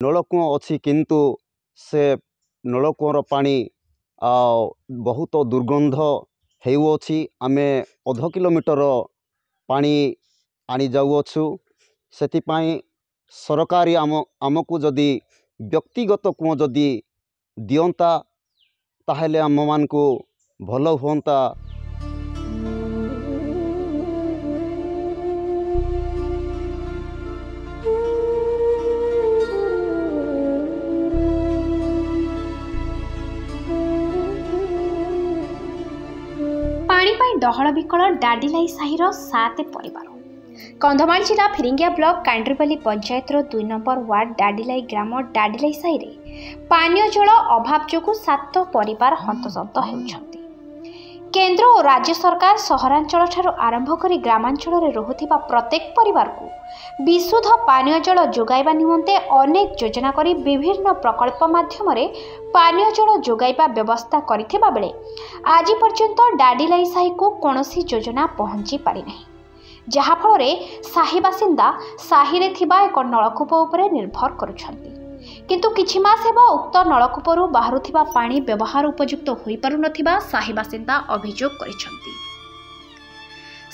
नलकूँ अच्छी किंतु से नलकूँर पानी बहुत दुर्गंध होउछि। आमे अध किलोमीटर पानी आनी जाउछु। सेतिपाई सरकारी आमको जदि व्यक्तिगत कूँ जदि दियंता ताहेले आम मानकु भल हुंता। पानी डहल विकल डाडिलाई साहिर 7 परिवार। कंधमाल जिला फिरिंगिया ब्लॉक कांड्रीबाली पंचायत 2 नंबर वार्ड डाडिलाई ग्राम डाडिलाई साहि रे पानीय जल अभाव जोगु 7 परिवार हंतसंत होउछंती। केंद्र और राज्य सरकार सहरांचल ठारू आरंभ करी ग्रामांचल रे रहुथिबा प्रत्येक परिवार को विशुद्ध पानीय जल जोगाइबा निमंते अनेक योजना करी विभिन्न प्रकल्प माध्यम रे पानीय जल जोगाइबा व्यवस्था करिथिबा बेले आज पर्यंत डाडिलाई साहि को कोनोसी योजना पहुंची पारि नहीं, जहा फल रे साहि बासिंदा साहि रे थिबा एक नलकूप उपरे निर्भर करुछंती। किंतु किछि मास हेबा उक्त नलकूपरू बाहरुथिबा पानी व्यवहार उपयुक्त होई पारु नथिबा साहि बासिंदा अभियोग करिछंती।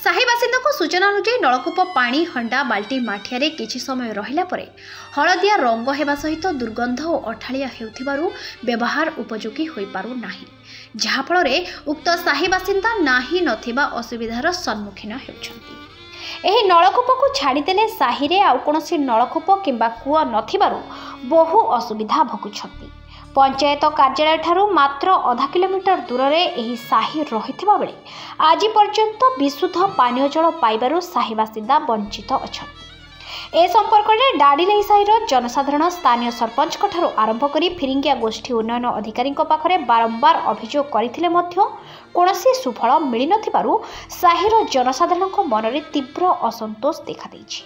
साहि बासिंदा को सूचना अनुसार नलकूप पानी हंडा बाल्टी माठिया रे किछि समय रहिला परे हलदिया रंग हेबा सहित दुर्गंध और अठालिया हेउथिबारु व्यवहार उपयोगी होई पारु नाही, जहा फल रे उक्त साहि बासिंदा नाही नथिबा असुविधार सम्मुखीन हेउछंती। एही नलकूप को छाड़ीदेले साहि रे आउ कोनोसी नलकूप किंबा कूआ नथिबारु बहु असुविधा भोगुछंती। पंचायत कार्यालय ठारू मात्र आधा किलोमीटर दूर रे एही साहि रहिथिबा बेले आज पर्यंत विशुद्ध पानीय जल पाइबारु साहि बासिंदा वंचित अछंती। ए संपर्क में डाडिलाई साहिर जनसाधारण स्थानीय सरपंच ठारू आरंभ करी फिरिंगिया गोष्ठी उन्नयन अधिकारी पाखरे बारंबार अभियोग करथिले मध्य कोनोसी सुफल मिली नथिबारु साहिर जनसाधारण मन में तीव्र असंतोष देखा देइछि।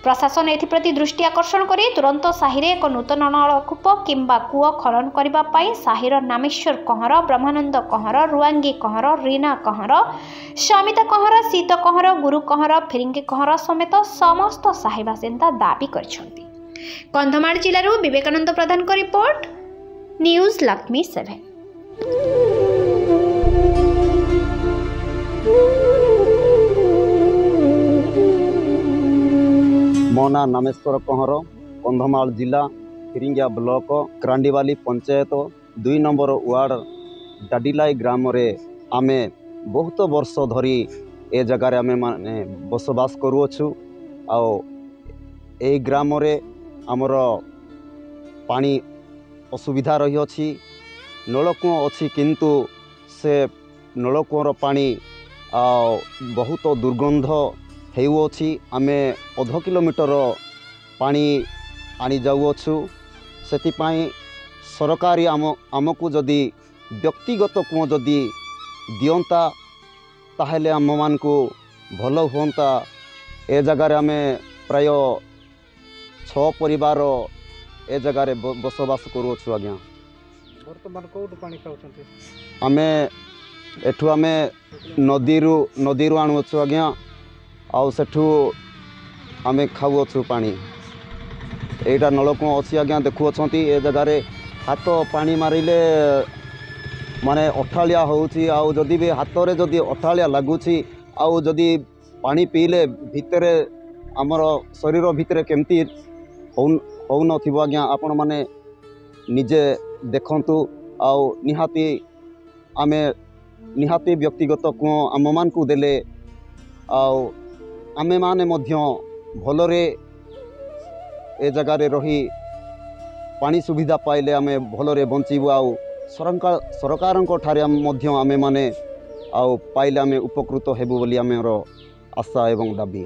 प्रशासन एप्रति दृष्टि आकर्षण करी तुरंत साहि एक नूतन नलकूप किंबा कूଅ खनन करबा पाई साहिर नामेश्वर कहर, ब्रह्मानंद कहर, रुआंगी कहर, रीना कहर, शमिता कहर, सीत कहर, गुरु कहर, फिरिंगी कहर समेत समस्त साहि बासिंदा दाबी करछंती। कंधमाल जिल्लारू विवेकानंद प्रधान को रिपोर्ट, न्यूज लक्ष्मी 7। मो ना नामेश्वर कहर, कंधमाल जिला फिरिंगिया ब्लॉक कांड्रीबाली पंचायत 2 नंबर वार्ड डाडिलाई ग्राम रे आमे बहुत वर्ष धरी ए जगार आमे माने बसवास करूछु। ए ग्राम रे आमर पानी असुविधा रही अछि। नलकूँ अच्छी किंतु से नलकूँर पानी बहुत दुर्गंध होउछि। आमे अध किलोमीटर पानी आनी जाउछु। सेतिपाई सरकारी आमको जदि व्यक्तिगत कूँ जदि दियंता ताहेले आम मानकु भल हुंता। ए जगार आमे प्राय 6 परिवार ए जगार बसवास करूछु। आज्ञा वर्तमान कोड पानी खाउछंती? आमे एठू आमे नदीरू आणुछु आज्ञा। आउ सेठू आमे खाऊछु पानी। एटा नलकूँ अच्छी आज्ञा देखुअछंती। ए जगार हाथ पानी मारिले माने अठालिया होउछि। आउ जदि भी हाथ रे जदि अठालिया लागुछि आउ जदि पानी पीले भितरे हमर शरीर भितरे केमती हो नथिबो आज्ञा आपण माने निजे देखंतु। आउ निहाती व्यक्तिगत कूँ आम मान को देले आउ आमे माने मध्य भलरे ए जगार रही पानी सुविधा पाइले आमे भलरे बंचीबु। आउ सरकारंको ठारे मध्य आमे माने आउ पाइले आमे उपकृत हेबु बोली आमेर आशा एवं दाबी।